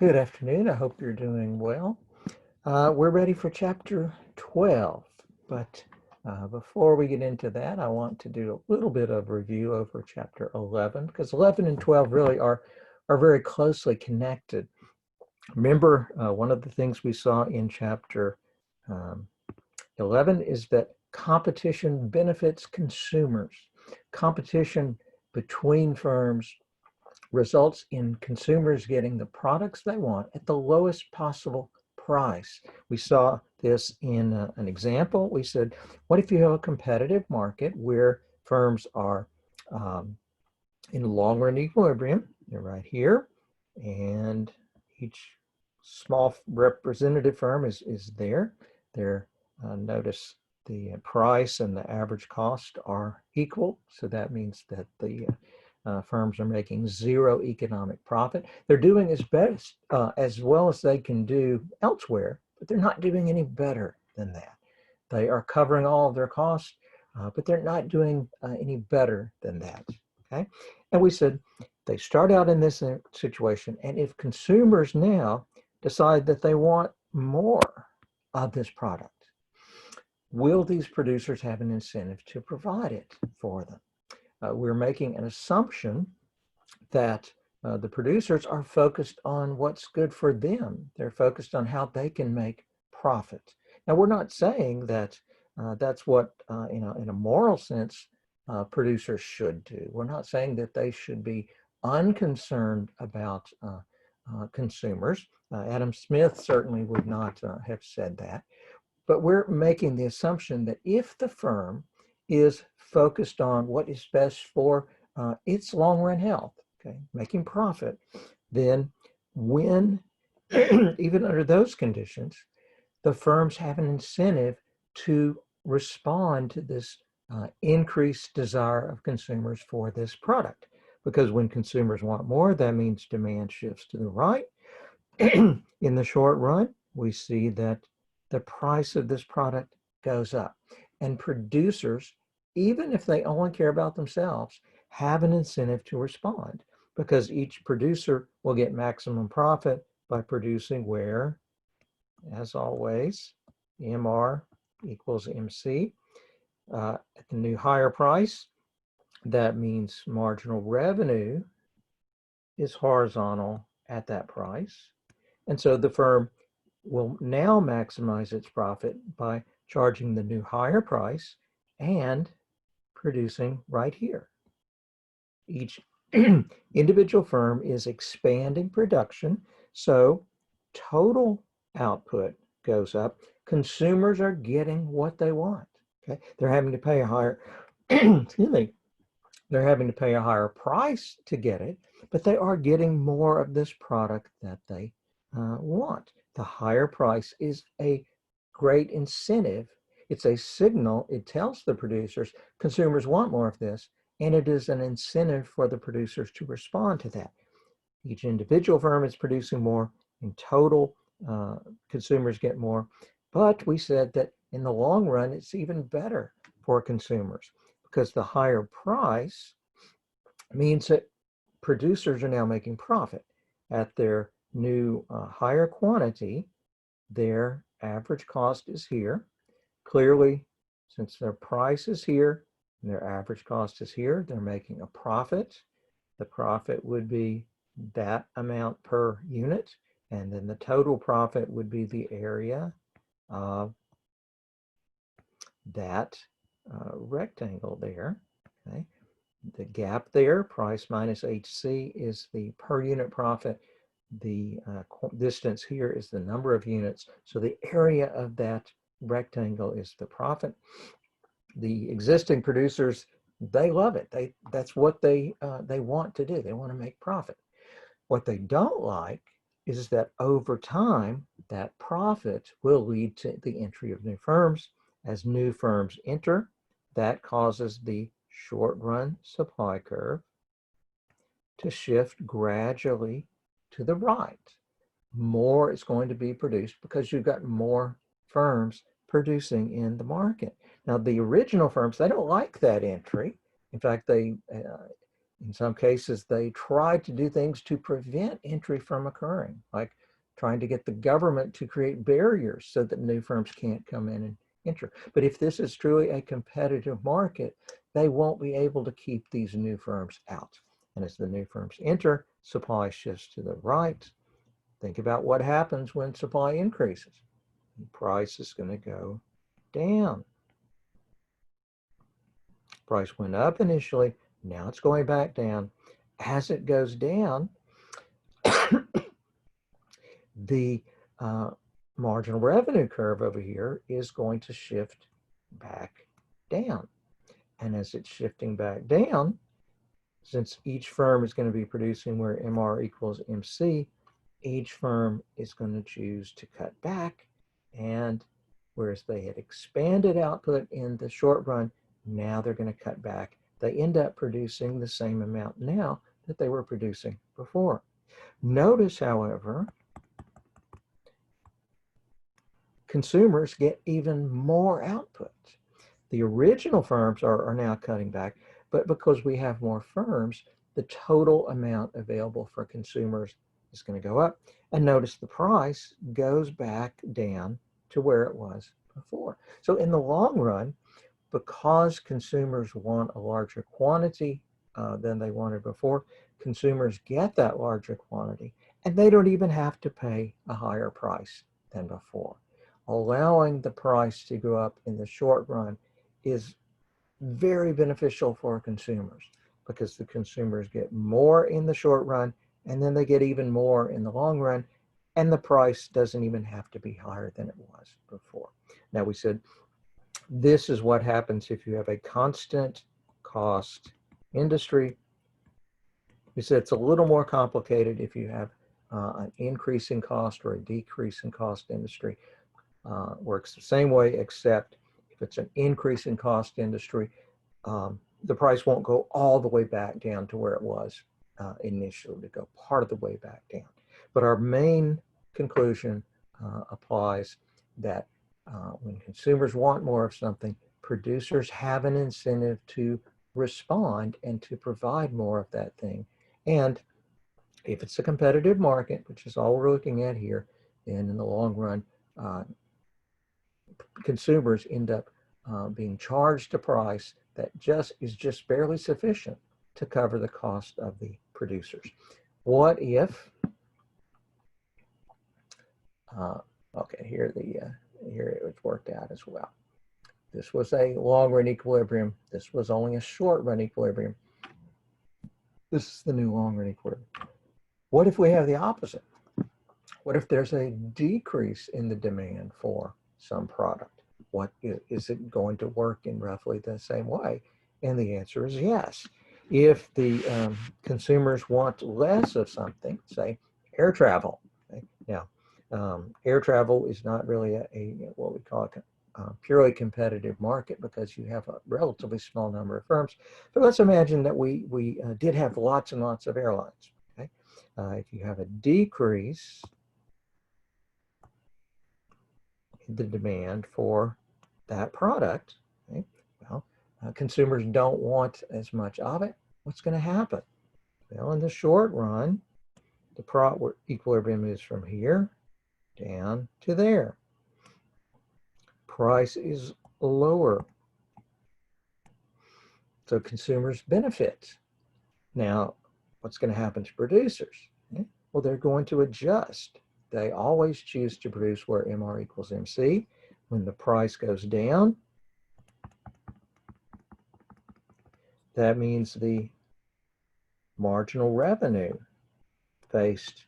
Good afternoon. I hope you're doing well. We're ready for chapter 12, but before we get into that, I want to do a little bit of review over chapter 11 because 11 and 12 really are very closely connected. Remember, one of the things we saw in chapter 11 is that competition benefits consumers. Competition between firms results in consumers getting the products they want at the lowest possible price. We saw this in an example. We said, what if you have a competitive market where firms are in long run equilibrium? They're right here, and each small representative firm is there. Notice the price and the average cost are equal, so that means that the firms are making zero economic profit. They're doing as best as well as they can do elsewhere, but they're not doing any better than that. They are covering all of their costs, but they're not doing any better than that. Okay, and we said they start out in this situation, and if consumers now decide that they want more of this product, will these producers have an incentive to provide it for them? We're making an assumption that the producers are focused on what's good for them. They're focused on how they can make profit. Now, we're not saying that that's what, in a moral sense, producers should do. We're not saying that they should be unconcerned about consumers. Adam Smith certainly would not have said that. But we're making the assumption that if the firm is focused on what is best for its long-run health, okay, making profit, then when, even under those conditions, the firms have an incentive to respond to this increased desire of consumers for this product. Because when consumers want more, that means demand shifts to the right. In the short run, we see that the price of this product goes up. And producers, even if they only care about themselves, have an incentive to respond because each producer will get maximum profit by producing where, as always, MR equals MC. At the new higher price, that means marginal revenue is horizontal at that price. And so the firm will now maximize its profit by charging the new higher price and producing right here. Each individual firm is expanding production, so total output goes up. Consumers are getting what they want. Okay, they're having to pay a higher, excuse me, they're having to pay a higher price to get it, but they are getting more of this product that they want. The higher price is a great incentive. It's a signal. It tells the producers, consumers want more of this, and it is an incentive for the producers to respond to that. Each individual firm is producing more. In total, consumers get more. But we said that in the long run, it's even better for consumers because the higher price means that producers are now making profit at their new higher quantity. Their average cost is here. Clearly, since their price is here and their average cost is here, they're making a profit. The profit would be that amount per unit, and then the total profit would be the area of that rectangle there. Okay, the gap there, price minus HC, is the per unit profit. The distance here is the number of units. So the area of that rectangle is the profit. The existing producers, they love it. That's what they want to do. They want to make profit. What they don't like is that over time, that profit will lead to the entry of new firms. As new firms enter, that causes the short-run supply curve to shift gradually to the right. More is going to be produced because you've got more firms producing in the market. Now, the original firms, they don't like that entry. In fact, In some cases, they try to do things to prevent entry from occurring, like trying to get the government to create barriers so that new firms can't come in and enter. But if this is truly a competitive market, they won't be able to keep these new firms out. And as the new firms enter, supply shifts to the right. Think about what happens when supply increases. The price is going to go down. Price went up initially, now it's going back down. As it goes down, the marginal revenue curve over here is going to shift back down. And as it's shifting back down, since each firm is going to be producing where MR equals MC, each firm is going to choose to cut back. And whereas they had expanded output in the short run, now they're going to cut back. They end up producing the same amount now that they were producing before. Notice, however, consumers get even more output. The original firms are now cutting back, but because we have more firms, the total amount available for consumers is going to go up. And notice the price goes back down to where it was before. So in the long run, because consumers want a larger quantity than they wanted before, consumers get that larger quantity, and they don't even have to pay a higher price than before. Allowing the price to go up in the short run is very beneficial for consumers because the consumers get more in the short run and then they get even more in the long run, and the price doesn't even have to be higher than it was before. Now, we said this is what happens if you have a constant cost industry. We said it's a little more complicated if you have an increase in cost or a decrease in cost industry. Works the same way, except if it's an increase in cost industry, the price won't go all the way back down to where it was initially, to go part of the way back down. But our main conclusion applies that when consumers want more of something, producers have an incentive to respond and to provide more of that thing. And if it's a competitive market, which is all we're looking at here, then in the long run, consumers end up being charged a price that is just barely sufficient to cover the cost of the producers. What if, okay, here it was worked out as well. This was a long run equilibrium. This was only a short run equilibrium. This is the new long run equilibrium. What if we have the opposite? What if there's a decrease in the demand for some product? What is it going to work in roughly the same way? And the answer is yes. If the consumers want less of something, say air travel. Okay? Now, air travel is not really what we call a purely competitive market because you have a relatively small number of firms. But let's imagine that we did have lots and lots of airlines. Okay? If you have a decrease in the demand for that product, okay, well, consumers don't want as much of it. What's going to happen? Well, in the short run, the equilibrium is from here down to there. Price is lower, so consumers benefit. Now, what's going to happen to producers? Okay? Well, they're going to adjust. They always choose to produce where MR equals MC. When the price goes down, that means the marginal revenue faced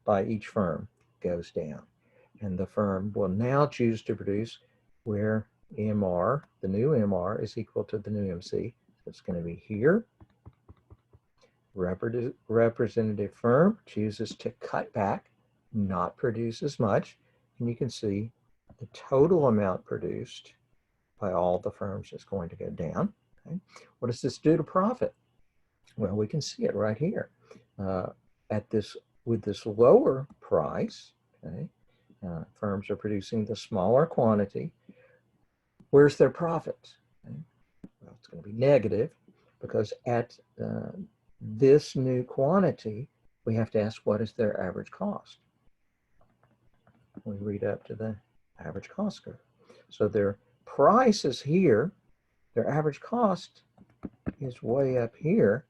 by each firm goes down. And the firm will now choose to produce where MR, the new MR, is equal to the new MC. So it's going to be here. Representative firm chooses to cut back, not produce as much. And you can see the total amount produced by all the firms is going to go down. Okay? What does this do to profit? Well, we can see it right here. With this lower price, okay, firms are producing the smaller quantity. Where's their profit? Okay? Well, it's going to be negative because at this new quantity, we have to ask what is their average cost. We read up to the average cost curve. So their price is here, their average cost is way up here.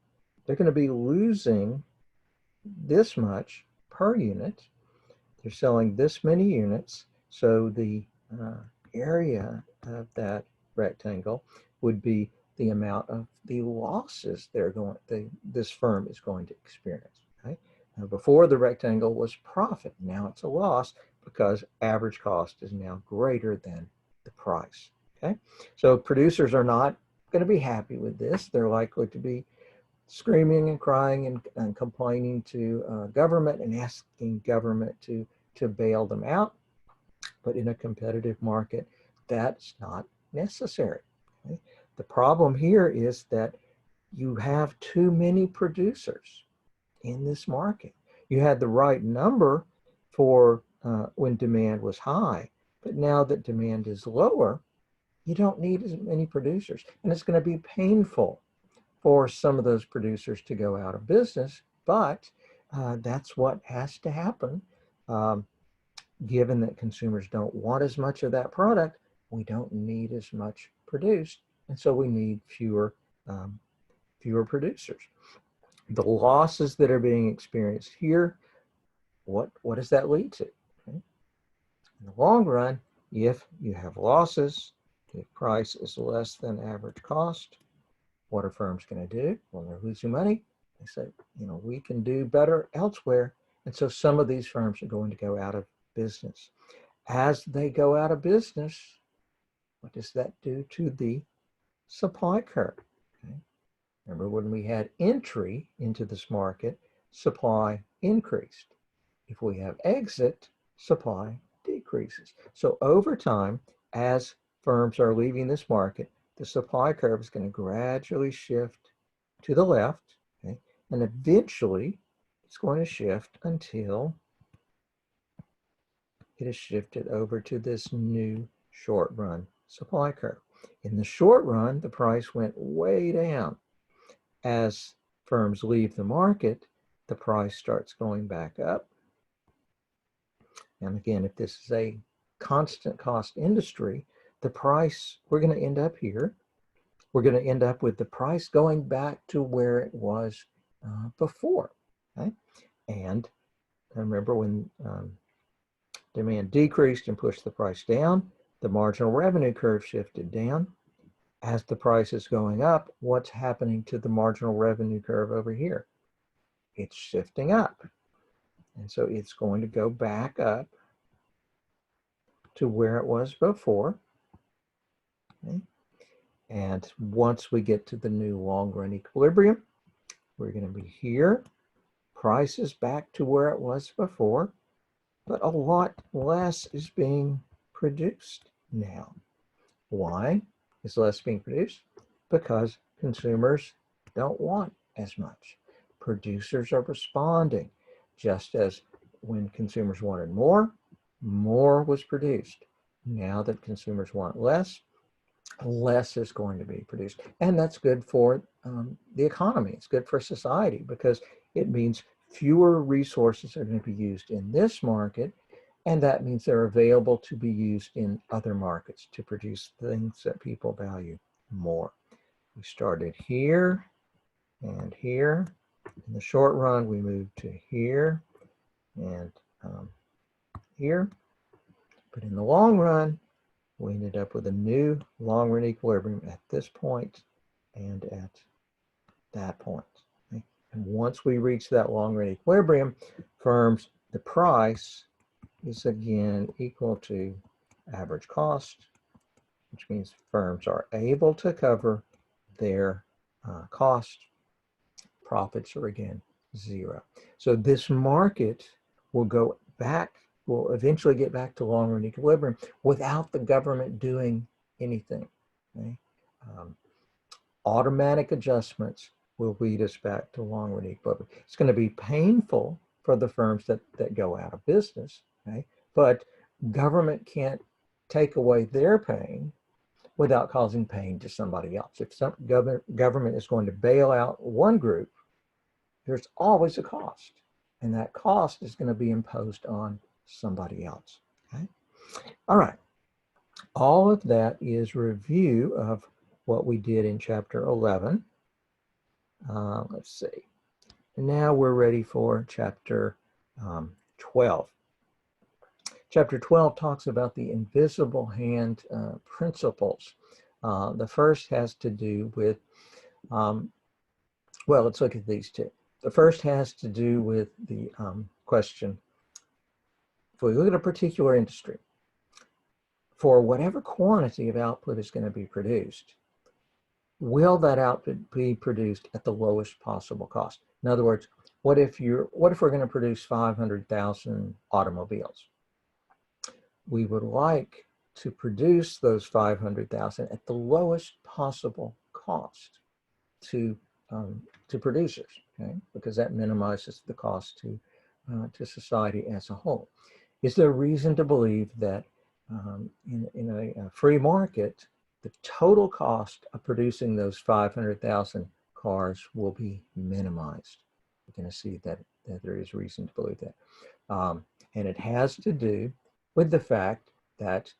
They're going to be losing this much per unit. They're selling this many units. So the area of that rectangle would be the amount of the losses this firm is going to experience. Okay? Now, before the rectangle was profit, now it's a loss because average cost is now greater than the price. Okay, so producers are not going to be happy with this. They're likely to be screaming and crying and complaining to government and asking government to bail them out. But in a competitive market, that's not necessary. Okay? The problem here is that you have too many producers in this market. You had the right number for when demand was high, but now that demand is lower, you don't need as many producers. And it's going to be painful for some of those producers to go out of business, but that's what has to happen. Given that consumers don't want as much of that product, we don't need as much produced, and so we need fewer producers. The losses that are being experienced here, what does that lead to? Okay. In the long run, if you have losses, if price is less than average cost, what are firms going to do? Well, they're losing money. They say, we can do better elsewhere. And so some of these firms are going to go out of business. As they go out of business, what does that do to the supply curve? Okay. Remember when we had entry into this market, supply increased. If we have exit, supply decreases. So over time, as firms are leaving this market, the supply curve is going to gradually shift to the left, okay? And eventually it's going to shift until it is shifted over to this new short run supply curve. In the short run, the price went way down. As firms leave the market, the price starts going back up. And again, if this is a constant cost industry, the price, we're going to end up here. We're going to end up with the price going back to where it was before. Okay? And remember when demand decreased and pushed the price down, the marginal revenue curve shifted down. As the price is going up, what's happening to the marginal revenue curve over here? It's shifting up. And so it's going to go back up to where it was before. Okay? And once we get to the new long-run equilibrium, we're going to be here. Price is back to where it was before, but a lot less is being produced now. Why is less being produced? Because consumers don't want as much. Producers are responding. Just as when consumers wanted more was produced. Now that consumers want less is going to be produced. And that's good for the economy. It's good for society because it means fewer resources are going to be used in this market, and that means they're available to be used in other markets to produce things that people value more. We started here and here. In the short run, we moved to here and here. But in the long run, we ended up with a new long-run equilibrium at this point and at that point. Okay? And once we reach that long-run equilibrium, firms, the price is again equal to average cost, which means firms are able to cover their cost. Profits are again zero. So this market will go back, will eventually get back to long-run equilibrium without the government doing anything. Okay? Automatic adjustments will lead us back to long-run equilibrium. It's going to be painful for the firms that go out of business, okay? But government can't take away their pain without causing pain to somebody else. If some government is going to bail out one group, there's always a cost, and that cost is going to be imposed on somebody else. Okay? All right. All of that is review of what we did in chapter 11. Let's see. And now we're ready for chapter 12. Chapter 12 talks about the invisible hand principles. The first has to do with, well, let's look at these two. The first has to do with the question, if we look at a particular industry, for whatever quantity of output is going to be produced, will that output be produced at the lowest possible cost? In other words, what if we're going to produce 500,000 automobiles? We would like to produce those 500,000 at the lowest possible cost to producers, okay? Because that minimizes the cost to society as a whole. Is there reason to believe that in a free market, the total cost of producing those 500,000 cars will be minimized? We're going to see that there is reason to believe that. And it has to do with the fact that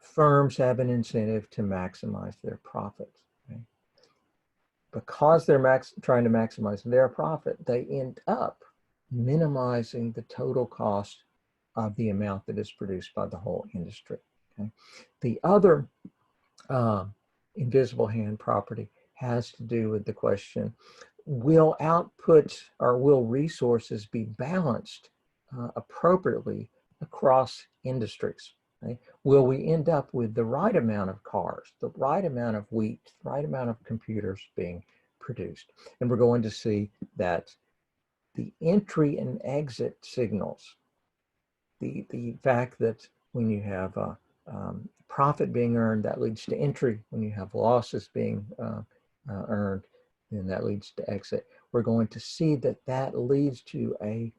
firms have an incentive to maximize their profits. Okay? Because they're trying to maximize their profit, they end up minimizing the total cost of the amount that is produced by the whole industry. Okay? The other invisible hand property has to do with the question, will output or will resources be balanced appropriately across industries? Okay? Will we end up with the right amount of cars, the right amount of wheat, the right amount of computers being produced? And we're going to see that the entry and exit signals, the fact that when you have profit being earned, that leads to entry. When you have losses being earned, then that leads to exit. We're going to see that leads to a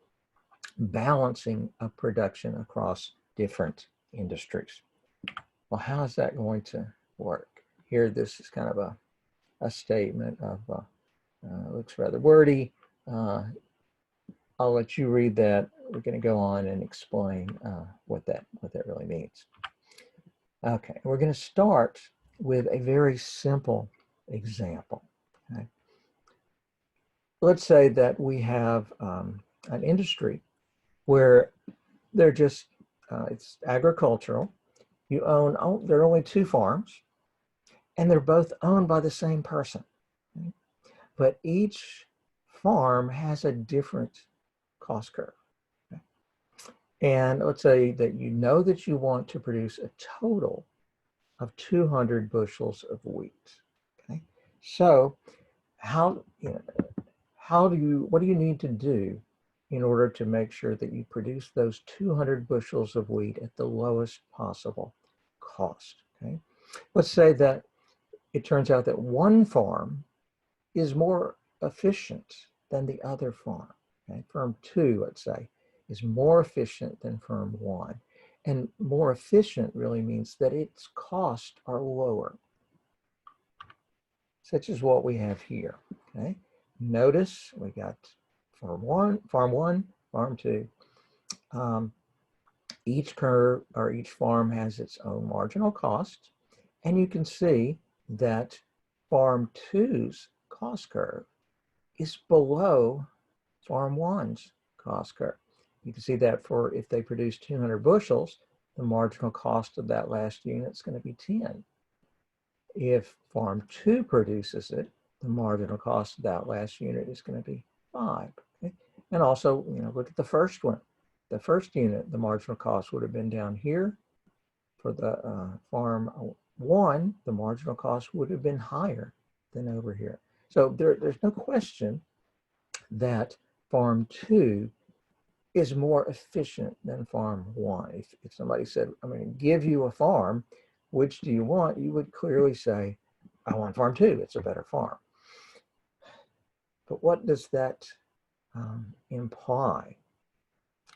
balancing of production across different industries. Well, how is that going to work? Here, this is kind of a statement of, looks rather wordy. I'll let you read that. We're going to go on and explain what that really means. Okay, we're going to start with a very simple example. Okay? Let's say that we have an industry where they're just, it's agricultural. There are only 2 farms, and they're both owned by the same person. Okay? But each farm has a different cost curve. Okay? And let's say that you know that you want to produce a total of 200 bushels of wheat. Okay? So what do you need to do in order to make sure that you produce those 200 bushels of wheat at the lowest possible cost? Okay? Let's say that it turns out that one farm is more efficient than the other farm. Okay? Firm 2, let's say, is more efficient than firm 1. And more efficient really means that its costs are lower, such as what we have here. Okay? Notice we got farm 1, farm 2. Each curve or each farm has its own marginal cost, and you can see that farm 2's cost curve is below farm 1's cost curve. You can see that for if they produce 200 bushels, the marginal cost of that last unit is going to be 10. If farm 2 produces it, the marginal cost of that last unit is going to be 5. Okay? And also, look at the first one. The first unit, the marginal cost would have been down here. For the farm 1, the marginal cost would have been higher than over here. So there's no question that farm 2 is more efficient than farm 1. If somebody said, I'm going to give you a farm, which do you want? You would clearly say, I want farm 2. It's a better farm. But what does that imply?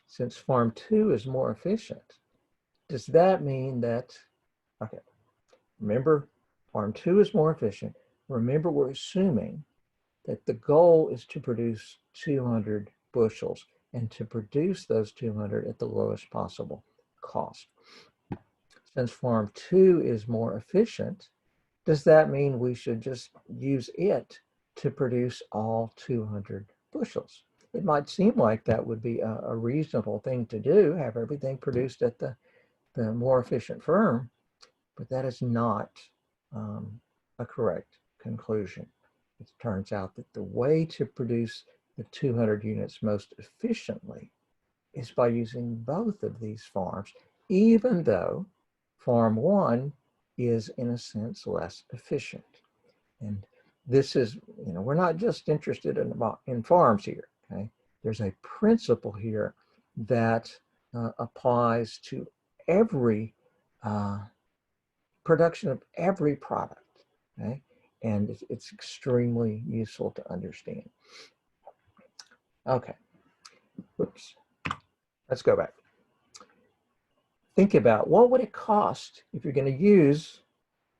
Since farm 2 is more efficient, does that mean that, remember, farm 2 is more efficient. Remember, we're assuming that the goal is to produce 200 bushels and to produce those 200 at the lowest possible cost. Since farm 2 is more efficient, does that mean we should just use it to produce all 200 bushels? It might seem like that would be a reasonable thing to do, have everything produced at the more efficient firm, but that is not a correct conclusion. It turns out that the way to produce the 200 units most efficiently is by using both of these farms, even though farm 1 is in a sense less efficient. And this is, we're not just interested in farms here, okay? There's a principle here that applies to every production of every product, okay? And it's extremely useful to understand. Okay, whoops, let's go back. Think about what would it cost if you're going to use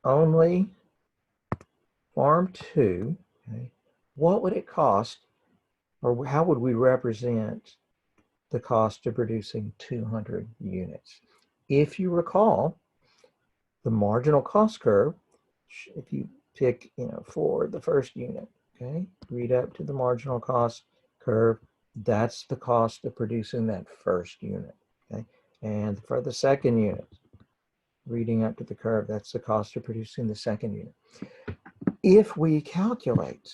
only farm 2, okay? What would it cost, or how would we represent the cost of producing 200 units? If you recall, the marginal cost curve, if you pick, for the first unit, okay, read up to the marginal cost curve, that's the cost of producing that first unit, okay? And for the second unit, reading up to the curve, that's the cost of producing the second unit. If we calculate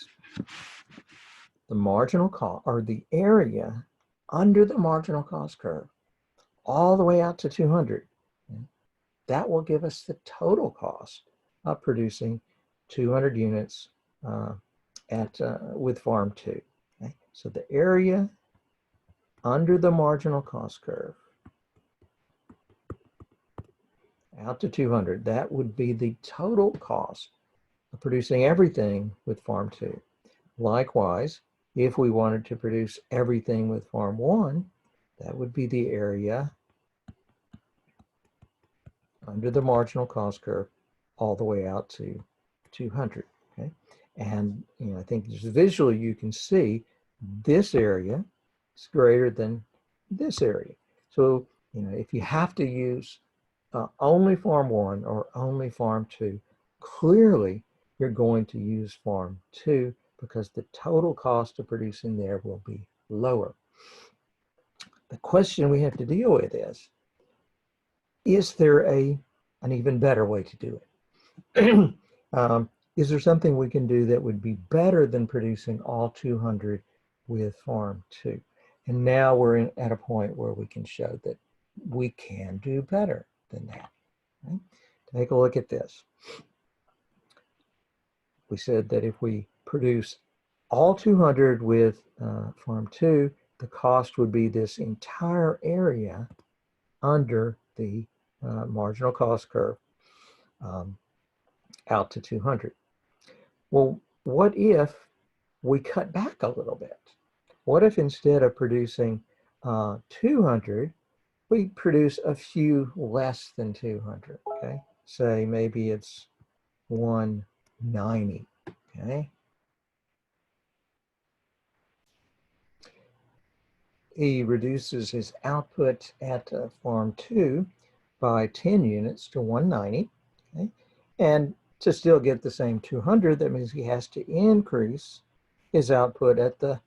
the marginal cost, or the area under the marginal cost curve, all the way out to 200, okay, that will give us the total cost of producing 200 units with farm 2. Okay? So the area under the marginal cost curve out to 200, that would be the total cost of producing everything with farm 2. Likewise, if we wanted to produce everything with farm 1, that would be the area under the marginal cost curve all the way out to 200, okay? And I think just visually you can see this area is greater than this area. So, if you have to use only farm 1 or only farm 2, clearly you're going to use farm 2 because the total cost of producing there will be lower. The question we have to deal with is there an even better way to do it? Is there something we can do that would be better than producing all 200 with farm 2? And now we're at a point where we can show that we can do better than that. Okay? Take a look at this. We said that if we produce all 200 with farm 2, the cost would be this entire area under the marginal cost curve out to 200. Well, what if we cut back a little bit? What if instead of producing 200, we produce a few less than 200, okay? Say maybe it's 190, okay? He reduces his output at farm 2 by 10 units to 190, okay? And to still get the same 200, that means he has to increase his output at the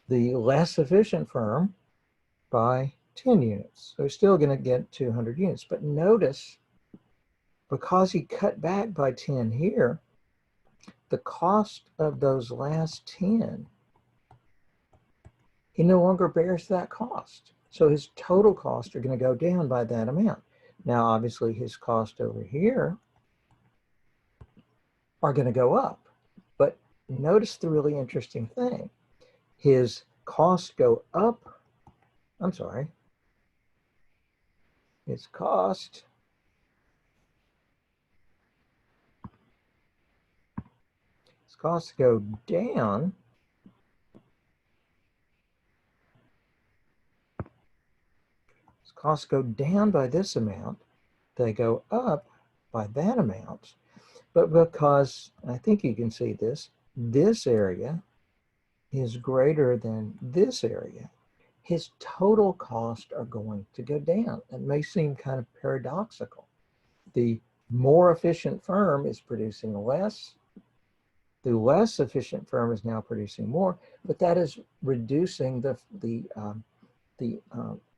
less efficient firm by 10 units. So he's still going to get 200 units. But notice, because he cut back by 10 here, the cost of those last 10, he no longer bears that cost. So his total costs are going to go down by that amount. Now, obviously, his cost over here are going to go up. But notice the really interesting thing. His costs go up. I'm sorry. His costs go down. His costs go down by this amount. They go up by that amount. But because, I think you can see this area is greater than this area, his total costs are going to go down. It may seem kind of paradoxical. The more efficient firm is producing less. The less efficient firm is now producing more, but that is reducing the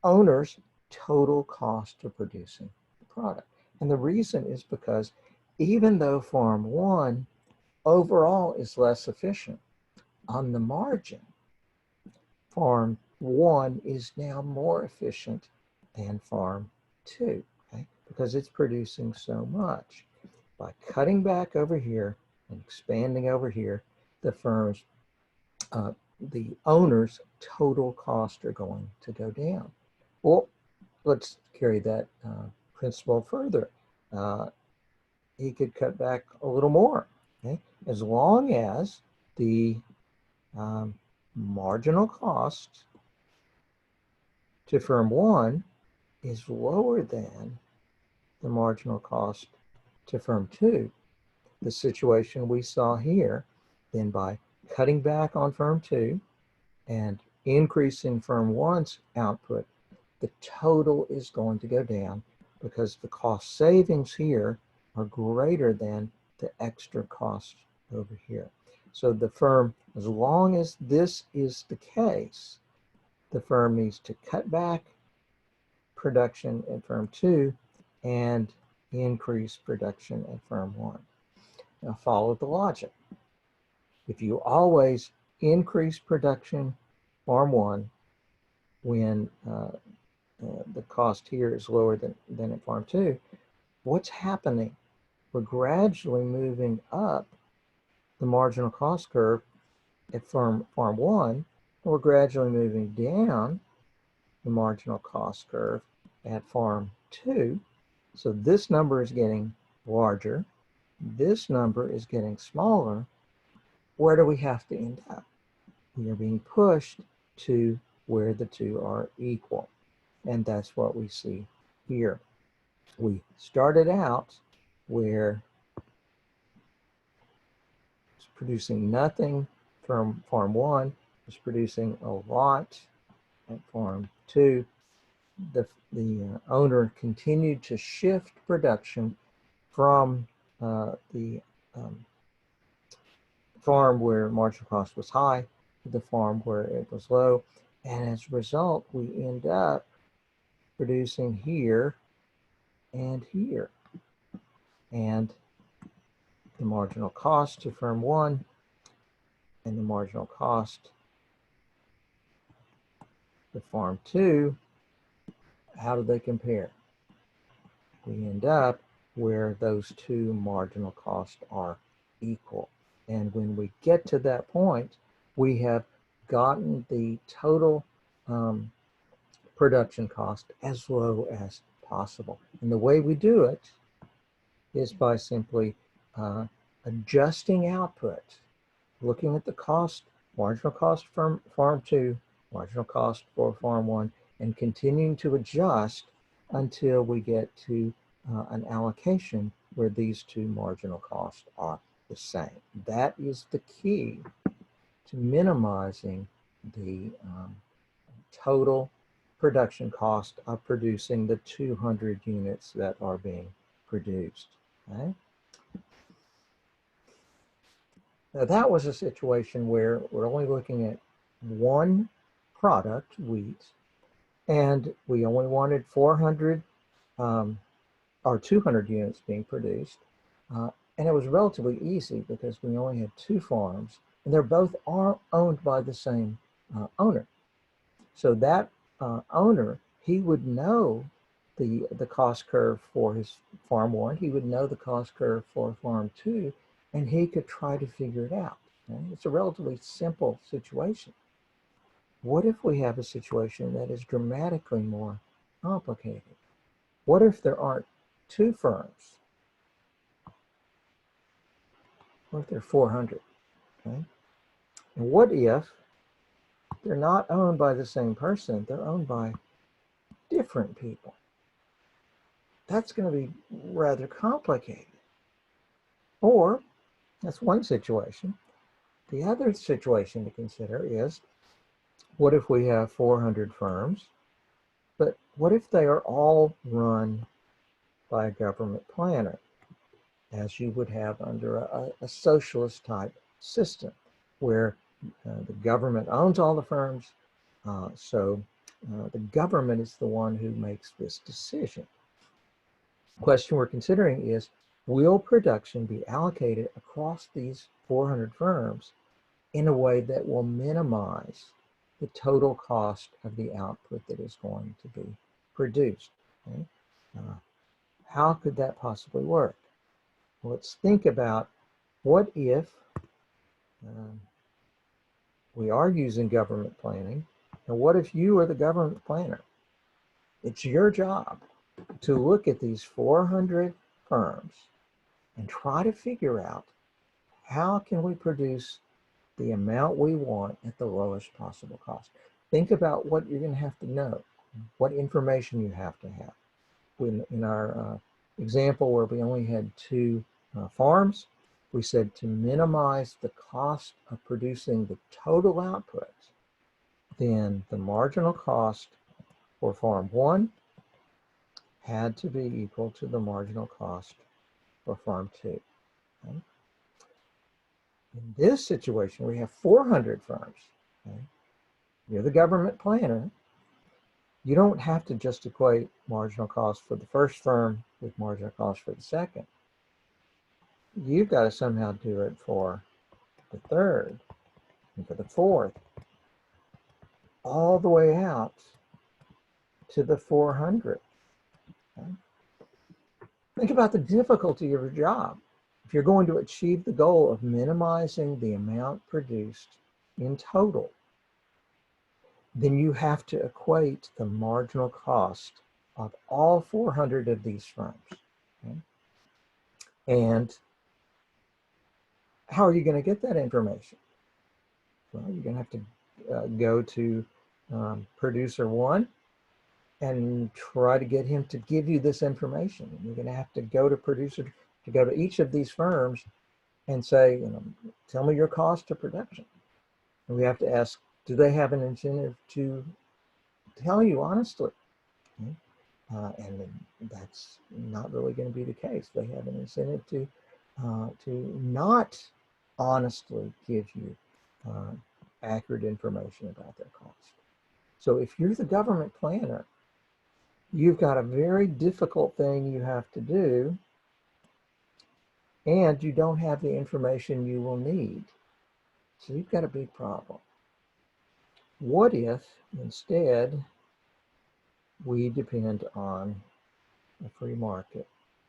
owner's total cost of producing the product. And the reason is because even though Farm 1 overall is less efficient, on the margin, Farm 1 is now more efficient than Farm 2, okay? Because it's producing so much. By cutting back over here and expanding over here, the firm's, the owner's total costs are going to go down. Well, let's carry that principle further. He could cut back a little more, okay? As long as the marginal cost to firm 1 is lower than the marginal cost to firm 2, the situation we saw here, then by cutting back on firm 2 and increasing firm 1's output, the total is going to go down because the cost savings here are greater than the extra cost over here. So the firm, as long as this is the case, the firm needs to cut back production at firm 2 and increase production at firm 1. Now follow the logic. If you always increase production farm 1 when the cost here is lower than at farm 2, what's happening? We're gradually moving up the marginal cost curve at farm 1, and we're gradually moving down the marginal cost curve at farm 2. So this number is getting larger. This number is getting smaller. Where do we have to end up? We are being pushed to where the two are equal. And that's what we see here. We started out where it's producing nothing from farm 1, it's producing a lot at farm 2. The owner continued to shift production from the farm where marginal cost was high to the farm where it was low. And as a result, we end up producing here and here. And the marginal cost to firm 1 and the marginal cost to farm 2, how do they compare? We end up where those two marginal costs are equal. And when we get to that point, we have gotten the total production cost as low as possible. And the way we do it is by simply adjusting output, looking at the cost, marginal cost from farm 2, marginal cost for farm 1, and continuing to adjust until we get to an allocation where these two marginal costs are the same. That is the key to minimizing the total production cost of producing the 200 units that are being produced. Okay? Now that was a situation where we're only looking at one product, wheat, and we only wanted 400 or 200 units being produced. And it was relatively easy because we only had two farms, and they're both owned by the same owner. So that owner, he would know the cost curve for his farm 1, he would know the cost curve for farm 2, and he could try to figure it out. Okay? It's a relatively simple situation. What if we have a situation that is dramatically more complicated? What if there aren't two firms? What if there are 400? Okay? And what if they're not owned by the same person, they're owned by different people? That's going to be rather complicated. Or, that's one situation. The other situation to consider is, what if we have 400 firms, but what if they are all run by a government planner, as you would have under a socialist type system, where the government owns all the firms, so the government is the one who makes this decision. The question we're considering is, will production be allocated across these 400 firms in a way that will minimize the total cost of the output that is going to be produced? Okay? How could that possibly work? Well, let's think about, what if we are using government planning, and what if you are the government planner? It's your job to look at these 400 firms and try to figure out, how can we produce the amount we want at the lowest possible cost? Think about what you're going to have to know, what information you have to have. In our example where we only had 2 farms, we said to minimize the cost of producing the total output, then the marginal cost for farm 1 had to be equal to the marginal cost for farm 2. Okay? In this situation, we have 400 firms. Okay? You're the government planner. You don't have to just equate marginal cost for the first firm with marginal cost for the second. You've got to somehow do it for the third and for the fourth, all the way out to the 400. Okay? Think about the difficulty of your job. If you're going to achieve the goal of minimizing the amount produced in total, then you have to equate the marginal cost of all 400 of these firms. Okay? And how are you going to get that information? Well, you're going to have to go to producer 1 and try to get him to give you this information. You're going to have to go to each of these firms and say, tell me your cost of production. And we have to ask, do they have an incentive to tell you honestly? Okay? And that's not really going to be the case. They have an incentive to not honestly give you accurate information about their cost. So if you're the government planner, you've got a very difficult thing you have to do, and you don't have the information you will need. So you've got a big problem. What if instead we depend on a free market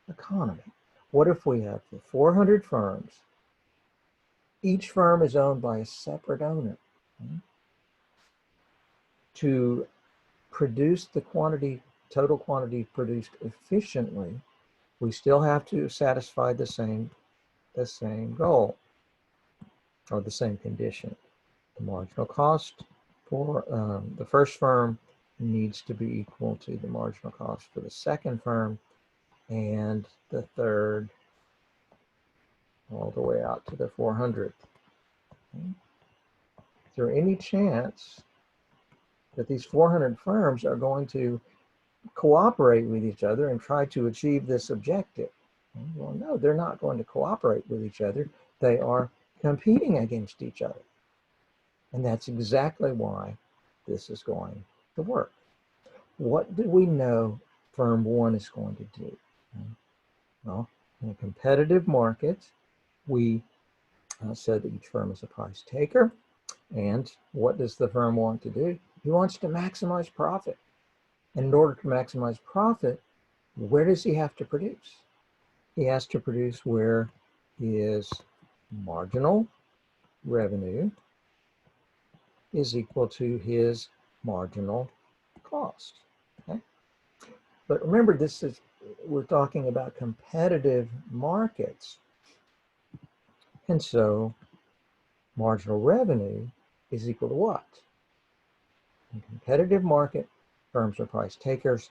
economy? What if we have the 400 firms, each firm is owned by a separate owner? Okay? To produce the total quantity produced efficiently, we still have to satisfy the same goal, or the same condition. The marginal cost for the first firm needs to be equal to the marginal cost for the second firm, and the third, all the way out to the 400th. Okay. Is there any chance that these 400 firms are going to cooperate with each other and try to achieve this objective? Well, no, they're not going to cooperate with each other. They are competing against each other. And that's exactly why this is going to work. What do we know firm 1 is going to do? Well, in a competitive market, we said that each firm is a price taker. And what does the firm want to do? He wants to maximize profit. And in order to maximize profit, where does he have to produce? He has to produce where his marginal revenue is equal to his marginal cost. Okay? But remember, we're talking about competitive markets. And so marginal revenue is equal to what? In a competitive market, firms are price takers.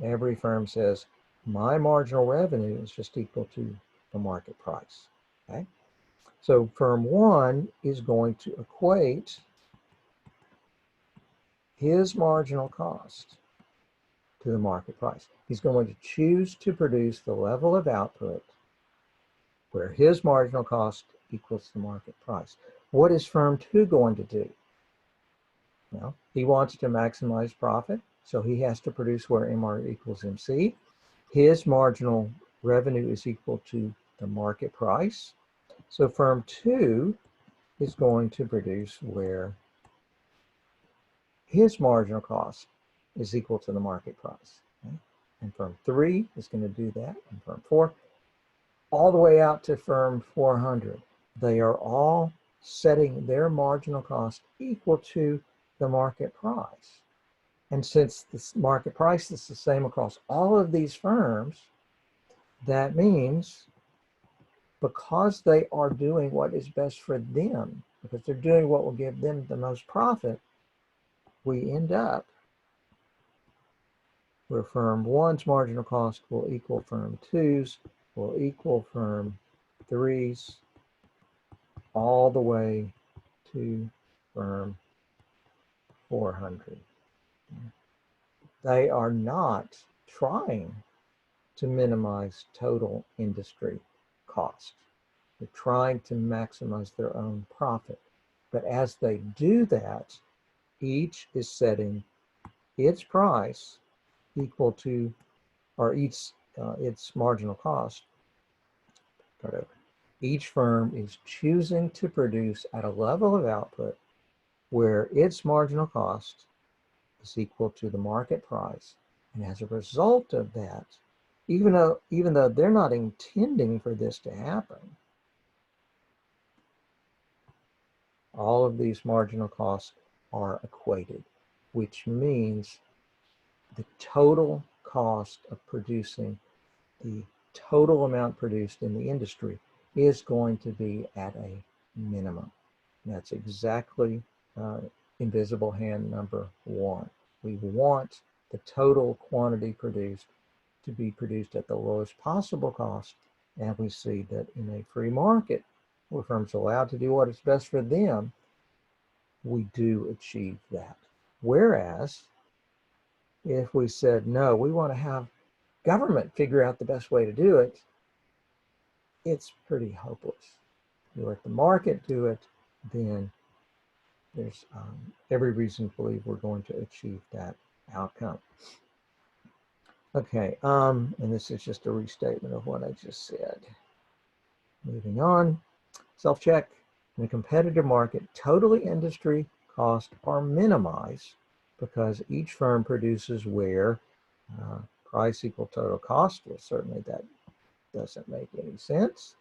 Every firm says, my marginal revenue is just equal to the market price. Okay? So firm one is going to equate his marginal cost to the market price. He's going to choose to produce the level of output where his marginal cost equals the market price. What is firm two going to do? Well, he wants to maximize profit, so he has to produce where MR equals MC. His marginal revenue is equal to the market price. So firm two is going to produce where his marginal cost is equal to the market price. Okay? And firm three is going to do that, and firm four, all the way out to firm 400. They are all setting their marginal cost equal to the market price. And since the market price is the same across all of these firms, that means because they are doing what is best for them, because they're doing what will give them the most profit, we end up where firm one's marginal cost will equal firm two's, will equal firm three's, all the way to firm 400. They are not trying to minimize total industry cost. They're trying to maximize their own profit. But as they do that, each is setting its price equal to, or its marginal cost. Whatever. Each firm is choosing to produce at a level of output where its marginal cost is equal to the market price. And as a result of that, even though they're not intending for this to happen, all of these marginal costs are equated, which means the total cost of producing the total amount produced in the industry is going to be at a minimum. And that's exactly invisible hand number one. We want the total quantity produced to be produced at the lowest possible cost. And we see that in a free market, where firms are allowed to do what is best for them, we do achieve that. Whereas if we said, no, we want to have government figure out the best way to do it, it's pretty hopeless. You let the market do it, then there's every reason to believe we're going to achieve that outcome. Okay, and this is just a restatement of what I just said. Moving on, self-check. In a competitive market, total industry costs are minimized because each firm produces where price equal total cost. Well, certainly that doesn't make any sense.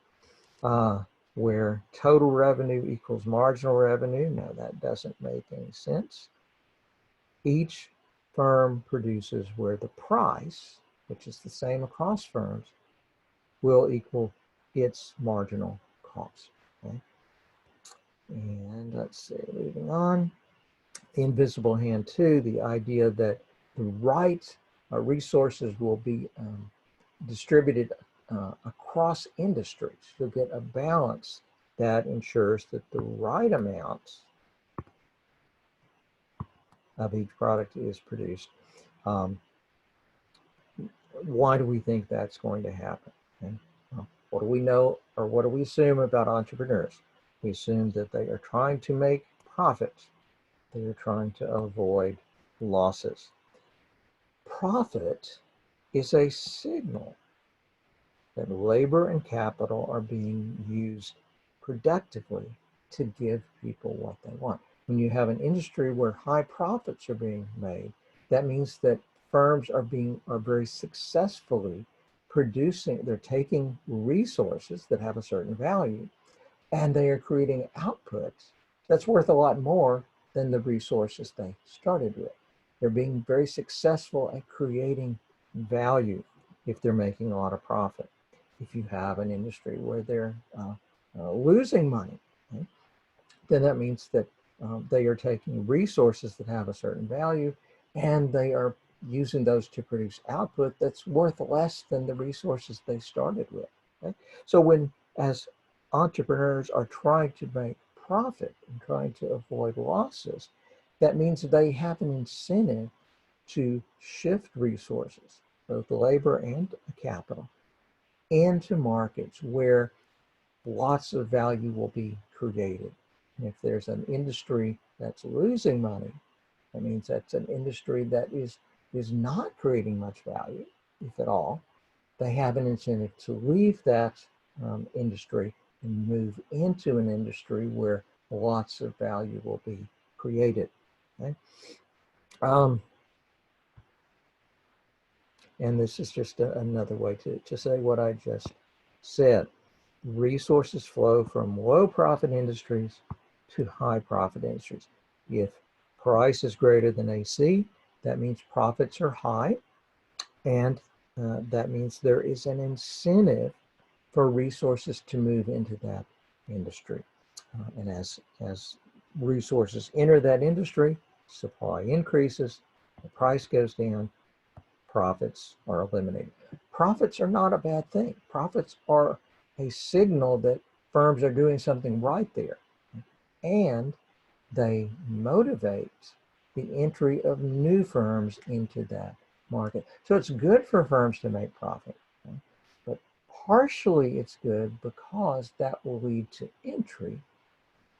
Where total revenue equals marginal revenue. No, that doesn't make any sense. Each firm produces where the price, which is the same across firms, will equal its marginal cost. Okay? And let's see, moving on. The invisible hand two, the idea that the right resources will be distributed across industries. You'll get a balance that ensures that the right amount of each product is produced. Why do we think that's going to happen? Okay? Well, what do we know, or what do we assume about entrepreneurs? We assume that they are trying to make profits. They are trying to avoid losses. Profit is a signal that labor and capital are being used productively to give people what they want. When you have an industry where high profits are being made, that means that firms are very successfully producing. They're taking resources that have a certain value, and they are creating output that's worth a lot more than the resources they started with. They're being very successful at creating value if they're making a lot of profit. If you have an industry where they're losing money, okay, then that means that they are taking resources that have a certain value and they are using those to produce output that's worth less than the resources they started with. Okay? So when, as entrepreneurs are trying to make profit and trying to avoid losses, that means they have an incentive to shift resources, both labor and capital, into markets where lots of value will be created. And if there's an industry that's losing money, that means that's an industry that is not creating much value, if at all. They have an incentive to leave that industry and move into an industry where lots of value will be created. Okay? And this is just another way to say what I just said. Resources flow from low profit industries to high profit industries. If price is greater than AC, that means profits are high, and that means there is an incentive for resources to move into that industry. And as resources enter that industry, supply increases, the price goes down, profits are eliminated. Profits are not a bad thing. Profits are a signal that firms are doing something right there. And they motivate the entry of new firms into that market. So it's good for firms to make profit. But partially it's good because that will lead to entry,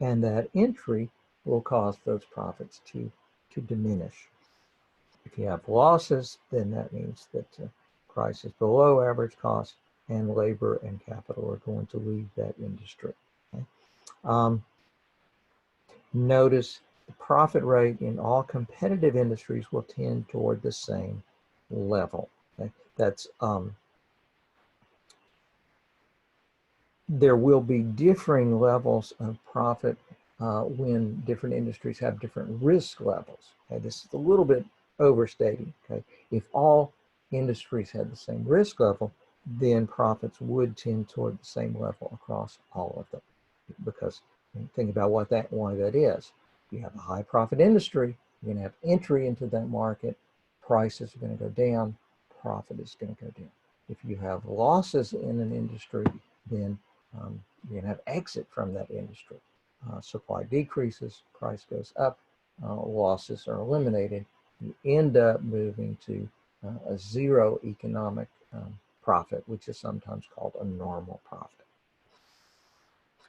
and that entry will cause those profits to diminish. If you have losses, then that means that price is below average cost, and labor and capital are going to leave that industry. Okay? Notice the profit rate in all competitive industries will tend toward the same level. Okay? That's there will be differing levels of profit when different industries have different risk levels. Okay? This is a little bit overstating. Okay? If all industries had the same risk level, then profits would tend toward the same level across all of them. Because think about why that is. If you have a high profit industry, you're going to have entry into that market, prices are going to go down, profit is going to go down. If you have losses in an industry, then you're going to have exit from that industry. Supply decreases, price goes up, losses are eliminated. You end up moving to a zero economic profit, which is sometimes called a normal profit.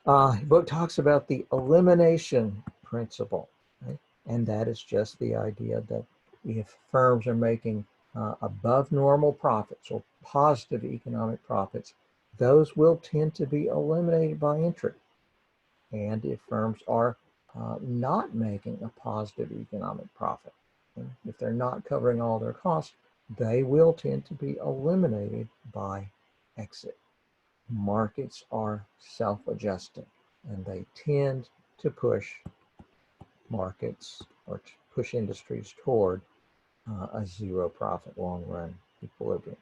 The book talks about the elimination principle, right? And that is just the idea that if firms are making above normal profits or positive economic profits, those will tend to be eliminated by entry. And if firms are not making a positive economic profit, if they're not covering all their costs, they will tend to be eliminated by exit. Markets are self-adjusting, and they tend to push markets or to push industries toward a zero profit long run equilibrium.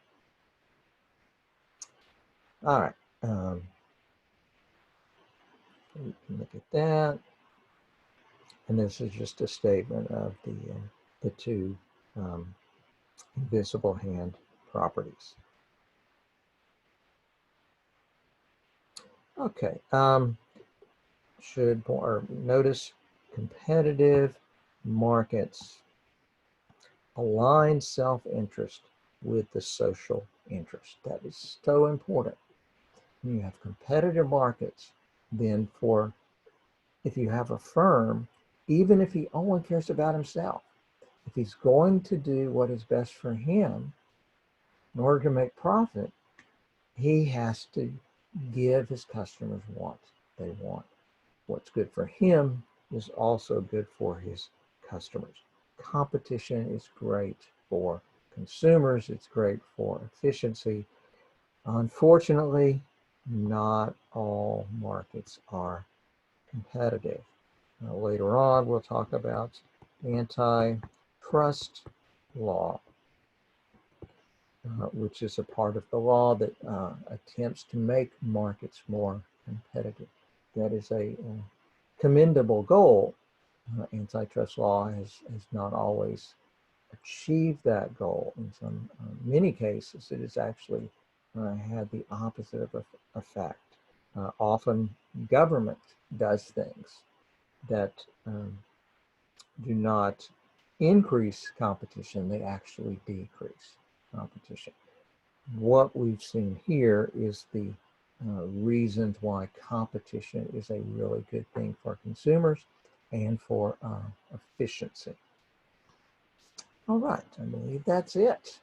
All right, we can look at that, and this is just a statement of the two invisible hand properties. Okay, should or notice competitive markets align self-interest with the social interest. That is so important. When you have competitive markets, then if you have a firm, even if he only cares about himself, if he's going to do what is best for him in order to make profit, he has to give his customers what they want. What's good for him is also good for his customers. Competition is great for consumers. It's great for efficiency. Unfortunately, not all markets are competitive. Later on, we'll talk about antitrust law, which is a part of the law that attempts to make markets more competitive. That is a commendable goal. Antitrust law has not always achieved that goal. In many cases, it has actually had the opposite of effect. Often government does things that do not increase competition, they actually decrease competition. What we've seen here is the reasons why competition is a really good thing for consumers and for efficiency. All right, I believe that's it.